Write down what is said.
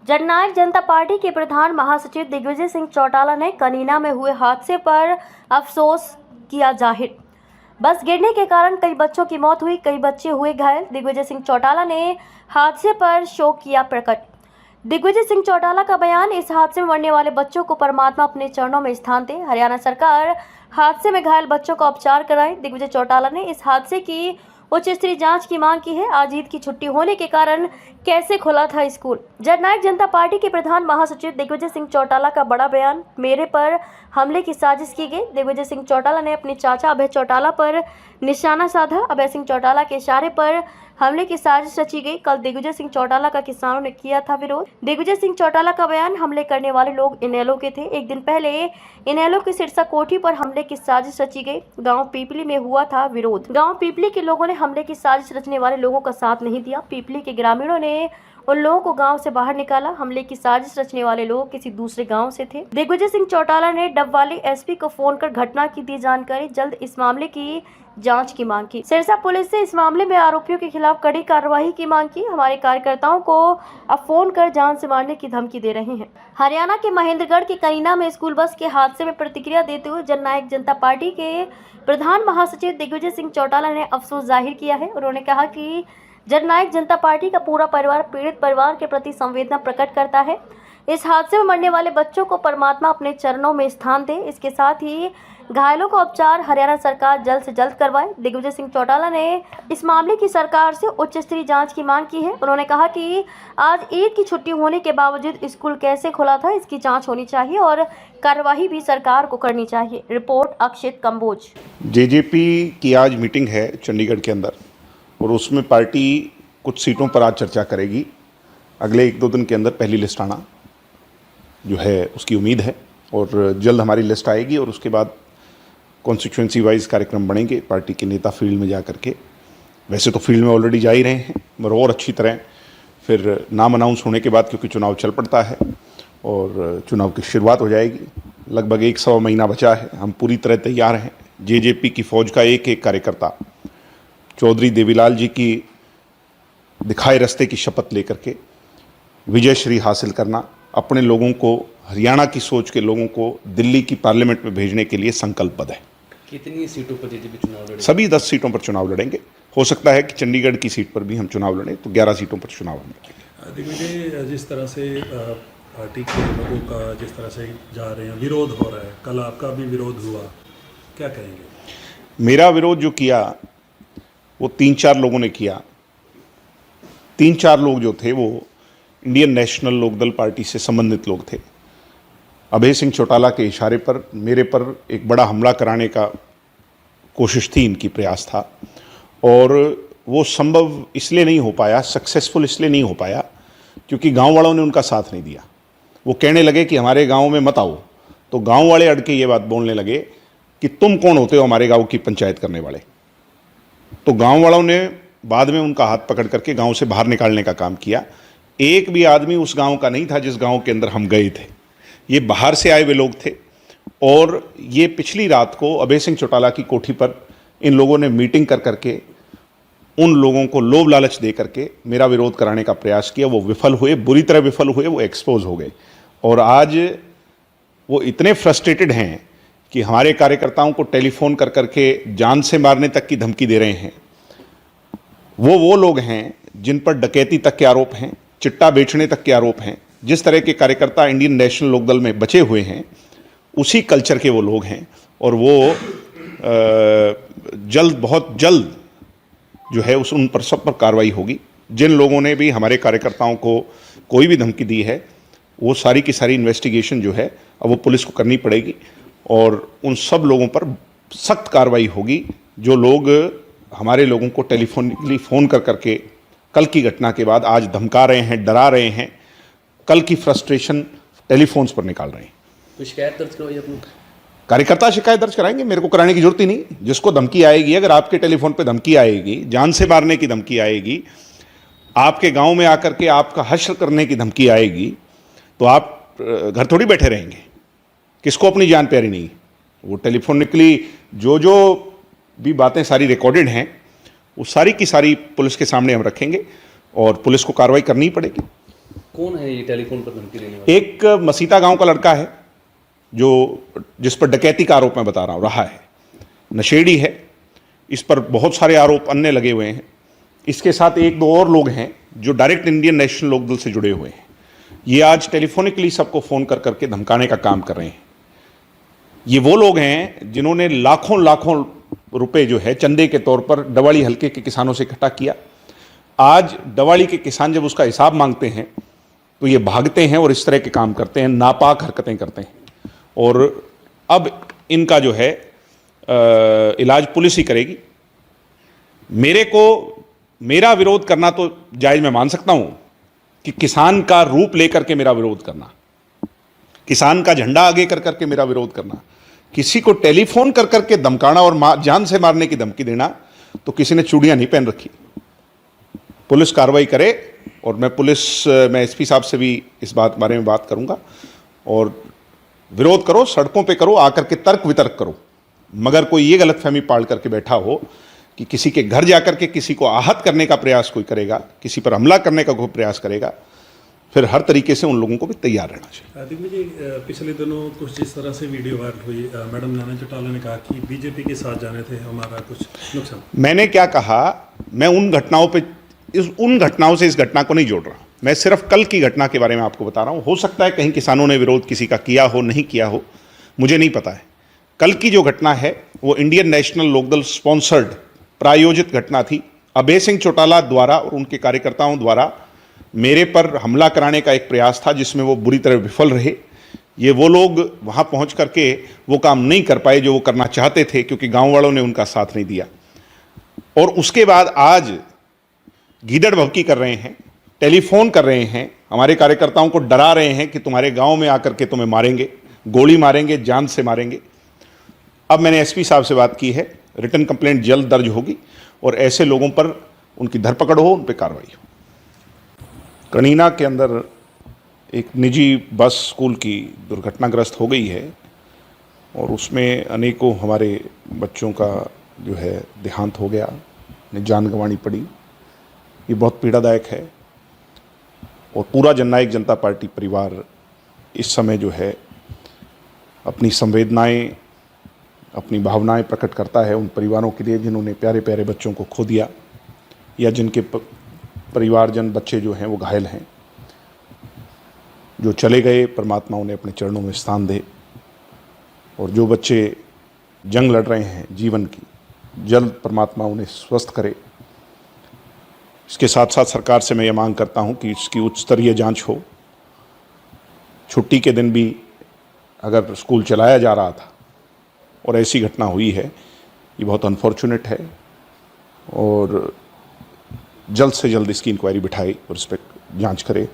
जननायक जनता party के प्रधान महासचिव दिग्विजय सिंह चौटाला ने कनीना में हुए हादसे पर अफसोस किया जाहिर। बस गिरने के कारण कई बच्चों की मौत हुई, कई बच्चे हुए घायल। दिग्विजय सिंह चौटाला ने हादसे पर शोक किया प्रकट। दिग्विजय सिंह चौटाला का बयान, इस हादसे में मरने वाले बच्चों को परमात्मा अपने चरणों में स्थान दे। हरियाणा सरकार हादसे में घायल बच्चों का उपचार कराए। दिग्विजय चौटाला ने इस हादसे की उच्च स्तरीय जांच की मांग की है। आज ईद की छुट्टी होने के कारण कैसे खुला था स्कूल। जननायक जनता पार्टी के प्रधान महासचिव दिग्विजय सिंह चौटाला का बड़ा बयान, मेरे पर हमले की साजिश की गई। दिग्विजय सिंह चौटाला ने अपने चाचा अभय चौटाला पर निशाना साधा। अभय सिंह चौटाला के इशारे पर हमले की साजिश रची गई। कल दिग्विजय सिंह चौटाला का किसानों ने किया था विरोध। दिग्विजय सिंह चौटाला का बयान, हमले करने वाले लोग इनेलो के थे। एक दिन पहले इनेलो की सिरसा कोठी पर हमले की साजिश रची गई। गांव पीपली में हुआ था विरोध। गांव पीपली के लोगों ने हमले की साजिश रचने वाले लोगों का साथ नहीं दिया। पीपली के ग्रामीणों ने उन लोगों को गांव से बाहर निकाला। हमले की साजिश रचने वाले लोग किसी दूसरे गांव से थे। दिग्विजय सिंह चौटाला ने डबवाली एसपी को फोन कर घटना की दी जानकारी, जल्द इस मामले की जांच की मांग की। सिरसा पुलिस से इस मामले में आरोपियों के खिलाफ कड़ी कार्रवाई की मांग की। हमारे कार्यकर्ताओं को अब फोन कर जान से मारने की धमकी दे रहे हैं। हरियाणा के महेंद्रगढ़ के कनीना में स्कूल बस के हादसे में प्रतिक्रिया देते हुए जननायक जनता पार्टी के प्रधान महासचिव दिग्विजय सिंह चौटाला ने अफसोस जाहिर किया है। उन्होंने कहा कि जननायक जनता पार्टी का पूरा परिवार पीड़ित परिवार के प्रति संवेदना प्रकट करता है। इस हादसे में मरने वाले बच्चों को परमात्मा अपने चरणों में स्थान दे। इसके साथ ही घायलों का उपचार हरियाणा सरकार जल्द से जल्द करवाए। दिग्विजय सिंह चौटाला ने इस मामले की सरकार से उच्च स्तरीय जांच की मांग की है। उन्होंने कहा कि आज ईद की छुट्टी होने के बावजूद स्कूल कैसे खुला था, इसकी जांच होनी चाहिए और कार्यवाही भी सरकार को करनी चाहिए। रिपोर्ट अक्षित कंबोज। जेजेपी की आज मीटिंग है चंडीगढ़ के अंदर और उसमें पार्टी कुछ सीटों पर आज चर्चा करेगी। अगले 1-2 दिन के अंदर पहली लिस्ट आना जो है उसकी उम्मीद है और जल्द हमारी लिस्ट आएगी और उसके बाद कॉन्स्टिट्यूंसी वाइज कार्यक्रम बनेंगे। पार्टी के नेता फील्ड में जा करके, वैसे तो फील्ड में ऑलरेडी जा ही रहे हैं, मगर और अच्छी तरह फिर नाम अनाउंस होने के बाद, क्योंकि चुनाव चल पड़ता है और चुनाव की शुरुआत हो जाएगी। लगभग 1-1.25 महीना बचा है। हम पूरी तरह तैयार हैं। जेजेपी की फौज का एक एक कार्यकर्ता चौधरी देवीलाल जी की दिखाए रास्ते की शपथ लेकर के विजय श्री हासिल करना, अपने लोगों को, हरियाणा की सोच के लोगों को दिल्ली की पार्लियामेंट में भेजने के लिए संकल्पबद्ध है। कितनी सीटों पर जेजेपी चुनाव लड़ेगी? सभी 10 सीटों पर चुनाव लड़ेंगे। हो सकता है कि चंडीगढ़ की सीट पर भी हम चुनाव लड़ें, तो 11 सीटों पर चुनाव लड़ेंगे। दिग्विजय, जिस तरह से पार्टी के लोगों का जिस तरह से जा रहे हैं, विरोध हो रहा है, कल आपका भी विरोध हुआ, क्या कहेंगे? मेरा विरोध जो किया वो 3-4 लोगों ने किया। 3-4 लोग जो थे वो इंडियन नेशनल लोकदल पार्टी से संबंधित लोग थे। अभय सिंह चौटाला के इशारे पर मेरे पर एक बड़ा हमला कराने का कोशिश थी, इनकी प्रयास था और वो संभव इसलिए नहीं हो पाया, सक्सेसफुल इसलिए नहीं हो पाया क्योंकि गांव वालों ने उनका साथ नहीं दिया। वो कहने लगे कि हमारे गांव में मत आओ, तो गांव वाले अड़ के ये बात बोलने लगे कि तुम कौन होते हो हमारे गांव की पंचायत करने वाले। तो गांव वालों ने बाद में उनका हाथ पकड़ करके गांव से बाहर निकालने का काम किया। एक भी आदमी उस गांव का नहीं था जिस गांव के अंदर हम गए थे। ये बाहर से आए हुए लोग थे और ये पिछली रात को अभय सिंह चौटाला की कोठी पर इन लोगों ने मीटिंग कर करके उन लोगों को लोभ लालच दे करके मेरा विरोध कराने का प्रयास किया। वो विफल हुए, बुरी तरह विफल हुए, वो एक्सपोज हो गए और आज वो इतने फ्रस्ट्रेटेड हैं कि हमारे कार्यकर्ताओं को टेलीफोन कर करके जान से मारने तक की धमकी दे रहे हैं। वो लोग हैं जिन पर डकैती तक के आरोप हैं, चिट्टा बेचने तक के आरोप हैं। जिस तरह के कार्यकर्ता इंडियन नेशनल लोकदल में बचे हुए हैं उसी कल्चर के वो लोग हैं और वो बहुत जल्द जो है उन पर सब पर कार्रवाई होगी। जिन लोगों ने भी हमारे कार्यकर्ताओं को कोई भी धमकी दी है वो सारी की सारी इन्वेस्टिगेशन जो है अब वो पुलिस को करनी पड़ेगी और उन सब लोगों पर सख्त कार्रवाई होगी जो लोग हमारे लोगों को टेलीफोनिकली फ़ोन कर करके कल की घटना के बाद आज धमका रहे हैं, डरा रहे हैं, कल की फ्रस्ट्रेशन टेलीफोन्स पर निकाल रहे हैं। तो शिकायत दर्ज करवाइए अपनी। कार्यकर्ता शिकायत दर्ज कराएंगे, मेरे को कराने की जरूरत ही नहीं। जिसको धमकी आएगी, अगर आपके टेलीफोन पे धमकी आएगी, जान से मारने की धमकी आएगी, आपके गांव में आकर के आपका हश्र करने की धमकी आएगी, तो आप घर थोड़ी बैठे रहेंगे। किसको अपनी जान प्यारी नहीं। वो टेलीफोनिकली जो भी बातें सारी रिकॉर्डेड हैं वो सारी की सारी पुलिस के सामने हम रखेंगे और पुलिस को कार्रवाई करनी ही पड़ेगी। कौन है ये टेलीफोन पर धमकी देने वाला? एक मसीता गांव का लड़का है जो जिस पर डकैती का आरोप मैं बता रहा है, नशेड़ी है। इस पर बहुत सारे आरोप अन्य लगे हुए हैं। इसके साथ एक दो और लोग हैं जो डायरेक्ट इंडियन नेशनल लोकदल से जुड़े हुए हैं। ये आज टेलीफोनिकली सबको फ़ोन कर करके धमकाने का काम कर रहे हैं। ये वो लोग हैं जिन्होंने लाखों लाखों रुपए जो है चंदे के तौर पर डवाड़ी हलके के किसानों से इकट्ठा किया। आज डवाड़ी के किसान जब उसका हिसाब मांगते हैं तो ये भागते हैं और इस तरह के काम करते हैं, नापाक हरकतें करते हैं। और अब इनका जो है इलाज पुलिस ही करेगी। मेरा विरोध करना तो जायज़ मैं मान सकता हूं कि किसान का रूप लेकर के मेरा विरोध करना, किसान का झंडा आगे कर करके मेरा विरोध करना, किसी को टेलीफोन कर करके धमकाना और जान से मारने की धमकी देना, तो किसी ने चूड़ियां नहीं पहन रखी। पुलिस कार्रवाई करे और मैं एसपी साहब से भी इस बारे में बात करूंगा। और विरोध करो, सड़कों पे करो, आकर के तर्क वितर्क करो, मगर कोई ये गलतफहमी पाल करके बैठा हो कि किसी के घर जाकर के किसी को आहत करने का प्रयास कोई करेगा, किसी पर हमला करने का कोई प्रयास करेगा, फिर हर तरीके से उन लोगों को भी तैयार रहना चाहिए। दिग्विजय जी, पिछले दिनों कुछ जिस तरह से वीडियो वायरल हुई, मैडम नैना चौटाला ने कहा कि बीजेपी के साथ जाने थे हमारा कुछ नुकसान। मैंने क्या कहा, मैं उन घटनाओं से इस घटना को नहीं जोड़ रहा। मैं सिर्फ कल की घटना के बारे में आपको बता रहा हूं। हो सकता है कहीं किसानों ने विरोध किसी का किया हो, नहीं किया हो, मुझे नहीं पता है। कल की जो घटना है वो इंडियन नेशनल लोकदल स्पॉन्सर्ड प्रायोजित घटना थी। अभय सिंह चौटाला द्वारा और उनके कार्यकर्ताओं द्वारा मेरे पर हमला कराने का एक प्रयास था, जिसमें वो बुरी तरह विफल रहे। ये वो लोग वहां पहुंच करके वो काम नहीं कर पाए जो वो करना चाहते थे, क्योंकि गांव वालों ने उनका साथ नहीं दिया। और उसके बाद आज गीदड़ भभकी कर रहे हैं, टेलीफोन कर रहे हैं, हमारे कार्यकर्ताओं को डरा रहे हैं कि तुम्हारे गांव में आकर के तुम्हें मारेंगे, गोली मारेंगे, जान से मारेंगे। अब मैंने एसपी साहब से बात की है, रिटन कंप्लेंट जल्द दर्ज होगी और ऐसे लोगों पर उनकी धरपकड़ हो, उन पर कार्रवाई हो। कनीना के अंदर एक निजी बस स्कूल की दुर्घटनाग्रस्त हो गई है और उसमें अनेकों हमारे बच्चों का जो है देहांत हो गया, उन्हें जान गंवानी पड़ी। ये बहुत पीड़ादायक है और पूरा जननायक जनता पार्टी परिवार इस समय जो है अपनी संवेदनाएं, अपनी भावनाएं प्रकट करता है उन परिवारों के लिए जिन्होंने प्यारे प्यारे बच्चों को खो दिया या जिनके परिवारजन बच्चे जो हैं वो घायल हैं। जो चले गए, परमात्मा उन्हें अपने चरणों में स्थान दे। और जो बच्चे जंग लड़ रहे हैं जीवन की, जल्द परमात्मा उन्हें स्वस्थ करे। इसके साथ साथ सरकार से मैं ये मांग करता हूं कि इसकी उच्च स्तरीय जांच हो। छुट्टी के दिन भी अगर स्कूल चलाया जा रहा था और ऐसी घटना हुई है, ये बहुत अनफॉर्चुनेट है और जल्द से जल्द इसकी इंक्वायरी बिठाई और इस पर जांच करे।